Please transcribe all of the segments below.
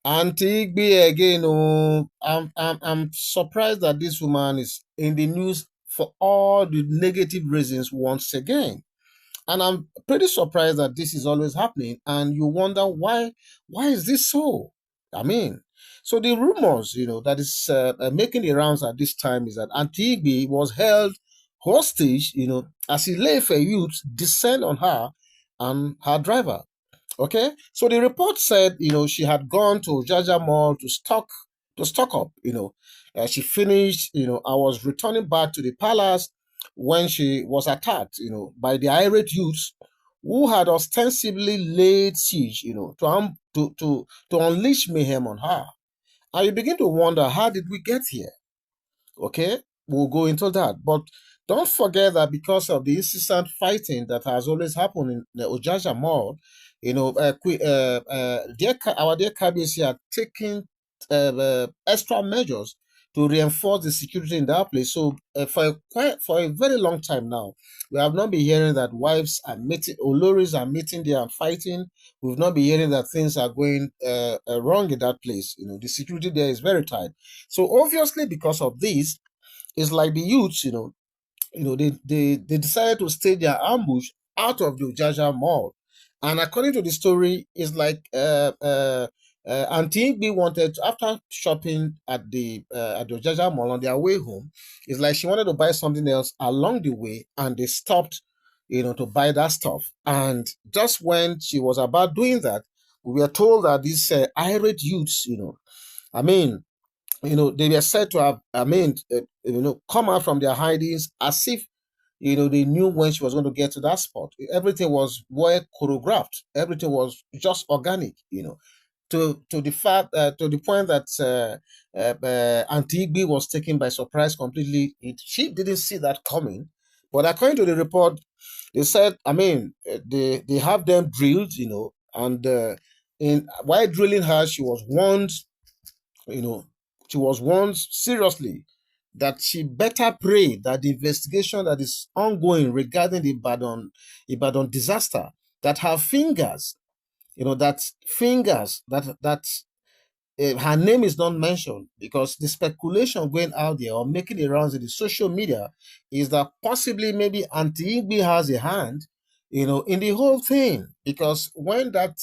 Auntie Igbe again. Oh, I'm surprised that this woman is in the news for all the negative reasons once again. And I'm pretty surprised that this is always happening. And you wonder why is this so? I mean, so the rumors, that is making the rounds at this time is that Auntie Igbe was held hostage, as Ile Ife youths descend on her and her driver. Okay, so the report said, she had gone to Jaja Mall to stock up. She finished. I was returning back to the palace when she was attacked. By the irate youths who had ostensibly laid siege. To unleash mayhem on her. And you begin to wonder, how did we get here? Okay, we'll go into that, but don't forget that because of the incessant fighting that has always happened in the Ojaja Mall, our dear KBC are taking extra measures to reinforce the security in that place. So for a very long time now, we have not been hearing that wives are meeting, Oloris are meeting there and fighting. We've not been hearing that things are going wrong in that place. The security there is very tight. So obviously, because of this, it's like the youths, they decided to stage their ambush out of the Ojaja Mall. And according to the story, it's like Auntie B wanted after shopping at the Ojaja Mall on their way home. It's like she wanted to buy something else along the way, and they stopped, to buy that stuff. And just when she was about doing that, we were told that these irate youths, I mean, they were said to have, come out from their hidings as if, they knew when she was going to get to that spot. Everything was well choreographed. Everything was just organic, to the point that Auntie Igbe was taken by surprise completely. She didn't see that coming. But according to the report, they said, they have them drilled, and in while drilling her, you know, she was warned seriously that she better pray that the investigation that is ongoing regarding the Ibadan disaster, that her fingers, her name is not mentioned, because the speculation going out there or making the rounds in the social media is that possibly maybe Auntie Igbi has a hand, in the whole thing. Because when that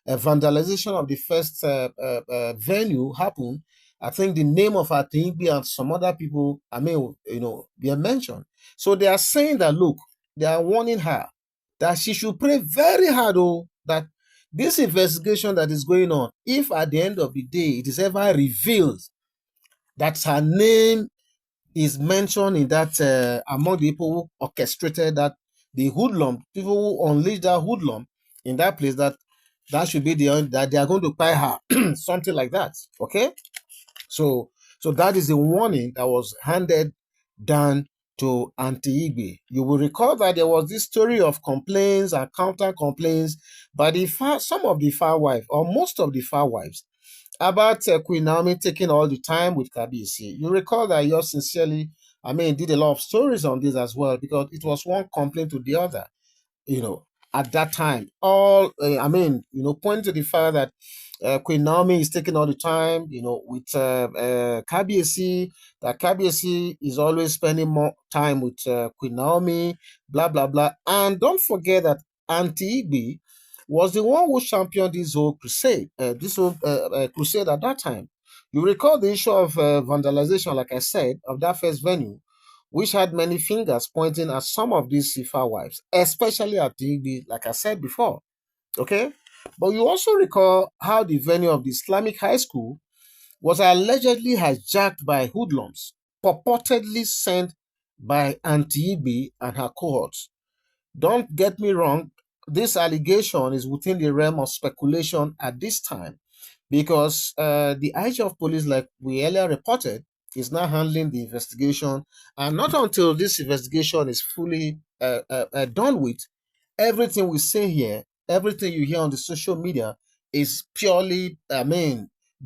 vandalization of the first venue happened, I think the name of Auntie Igbi and some other people, they are mentioned. So they are saying that, look, they are warning her that she should pray very hard, that this investigation that is going on, if at the end of the day it is ever revealed that her name is mentioned in that among the people who orchestrated that, the hoodlum, people who unleashed that hoodlum in that place, that should be that they are going to pay her something like that. Okay, so that is the warning that was handed down to Auntie Igbe. You will recall that there was this story of complaints and counter complaints by some of the far wives, or most of the far wives, about Queen Naomi taking all the time with Kabisi. You recall that yours sincerely, did a lot of stories on this as well, because it was one complaint to the other, at that time. All, pointing to the fact that Queen Naomi is taking all the time, with Kabiyesi, that Kabiyesi is always spending more time with Queen Naomi, blah, blah, blah. And don't forget that Auntie Igbi was the one who championed this whole crusade, crusade at that time. You recall the issue of vandalization, like I said, of that first venue, which had many fingers pointing at some of these Sifa wives, especially at Igbi, like I said before. Okay? But you also recall how the venue of the Islamic high school was allegedly hijacked by hoodlums, purportedly sent by Auntie Igbi and her cohorts. Don't get me wrong, this allegation is within the realm of speculation at this time, because the IG of police, like we earlier reported, is now handling the investigation. And not until this investigation is fully done with, everything we say here, everything you hear on the social media is purely,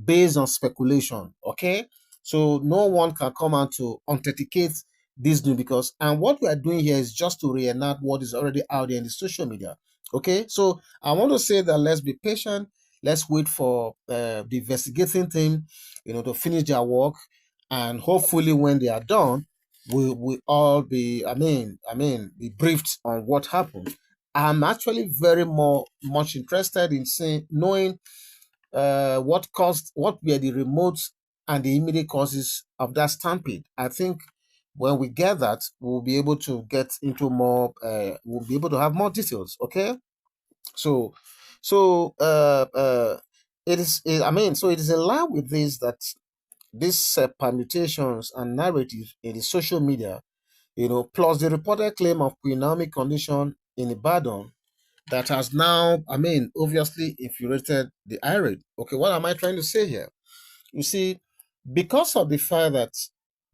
based on speculation. Okay. So no one can come out to authenticate this new, because, and what we are doing here is just to reenact what is already out there in the social media. Okay. So I want to say that let's be patient. Let's wait for the investigating team, to finish their work, and hopefully when they are done, we all be, be briefed on what happened. I'm actually very much interested in seeing, knowing what were the remote and the immediate causes of that stampede. I think when we get that, we'll be able to get into more. We'll be able to have more details. Okay, so so it is. So it is in line with this that these permutations and narratives in the social media, plus the reported claim of Queen Naomi condition in Ibadan that has now, obviously infuriated the irate. Okay, what am I trying to say here? You see, because of the fact that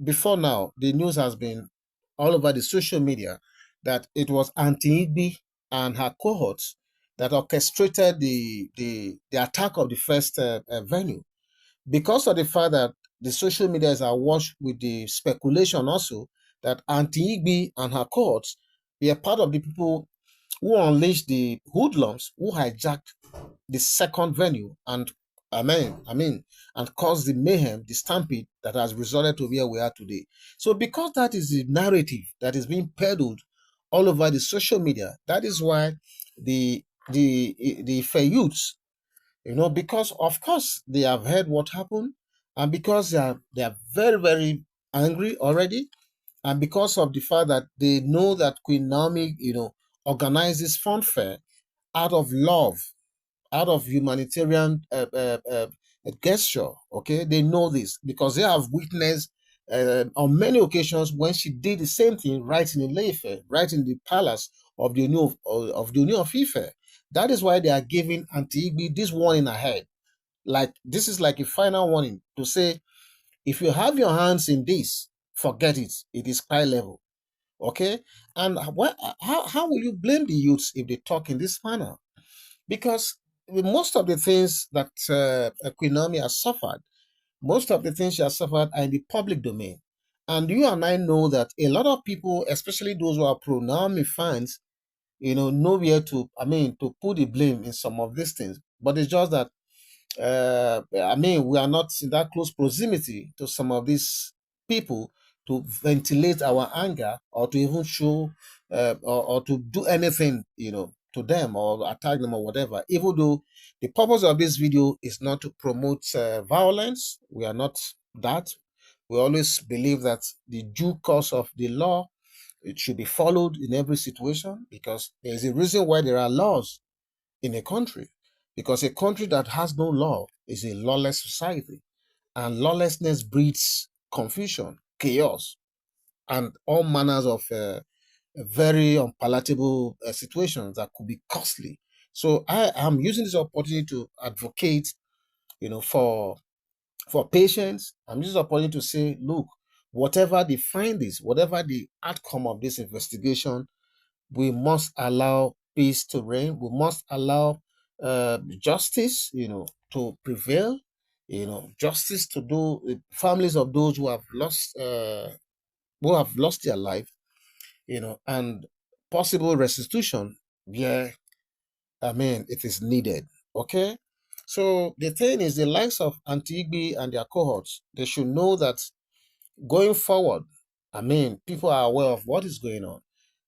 before now, the news has been all over the social media that it was Auntie Igbi and her cohorts that orchestrated the attack of the first venue. Because of the fact that the social media is awash with the speculation also that Auntie Igbi and her cohorts were part of the people who unleashed the hoodlums who hijacked the second venue and and caused the mayhem, the stampede that has resulted to where we are today. So because that is the narrative that is being peddled all over the social media, that is why the fair youths, because of course they have heard what happened, and because they are very, very angry already, and because of the fact that they know that Queen Naomi, organized this fun fair out of love, out of humanitarian gesture. Okay, they know this because they have witnessed on many occasions when she did the same thing right in Ile Ife, right in the palace of the Union of Ife. That is why they are giving Auntie Igbi this warning ahead. Like this is like a final warning to say, if you have your hands in this, forget it. It is high level. Okay, and how will you blame the youths if they talk in this manner? Because most of the things that Queen Naomi has suffered, most of the things she has suffered are in the public domain. And you and I know that a lot of people, especially those who are pro Naomi fans, know where to put the blame in some of these things. But it's just that we are not in that close proximity to some of these people to ventilate our anger or to even show or to do anything, to them or attack them or whatever. Even though the purpose of this video is not to promote violence, we are not that. We always believe that the due course of the law, it should be followed in every situation because there is a reason why there are laws in a country, because a country that has no law is a lawless society, and lawlessness breeds confusion, chaos, and all manners of very unpalatable situations that could be costly. So I am using this opportunity to advocate, for patients. I'm using this opportunity to say, look, whatever the findings, whatever the outcome of this investigation, we must allow peace to reign. We must allow justice, to prevail. Justice to do families of those who have lost their life. And possible restitution. Yeah, it is needed. Okay. So the thing is, the likes of Antigua and their cohorts, they should know that going forward, people are aware of what is going on.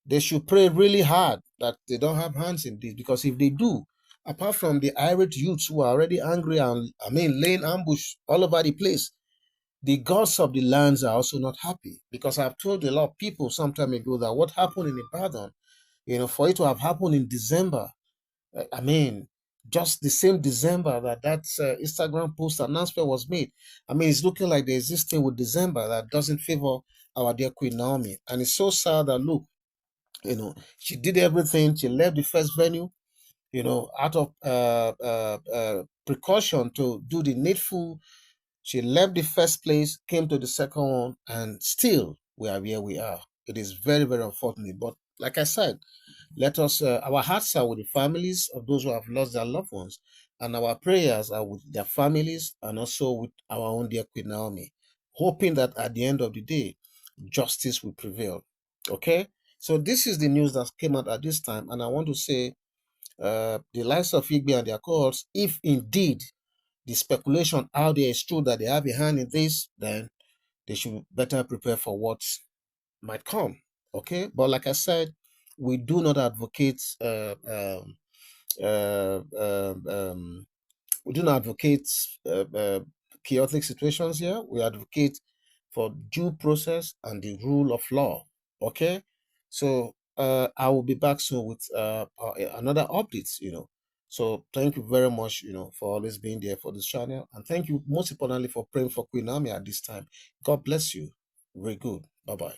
They should pray really hard that they don't have hands in this, because if they do, apart from the irate youths who are already angry and laying ambush all over the place, the gods of the lands are also not happy, because I've told a lot of people some time ago that what happened in Ibadan, for it to have happened in December, uh, I mean, just the same December that Instagram post announcement was made. It's looking like there's this thing with December that doesn't favor our dear Queen Naomi. And it's so sad that, look, she did everything. She left the first venue, out of precaution to do the needful. She left the first place, came to the second one, and still we are where we are. It is very, very unfortunate. But like I said, let us, our hearts are with the families of those who have lost their loved ones, and our prayers are with their families and also with our own dear Queen Naomi, hoping that at the end of the day, justice will prevail. Okay? So this is the news that came out at this time, and I want to say the likes of Igbe and their cohorts, if indeed the speculation out there is true that they have a hand in this, then they should better prepare for what might come. Okay, but like I said, we do not advocate uh, um, um, we do not advocate chaotic situations here. We advocate for due process and the rule of law. Okay, so I will be back soon with another updates. So thank you very much. For always being there for this channel, and thank you most importantly for praying for Queen Naomi at this time. God bless you. Very good. Bye bye.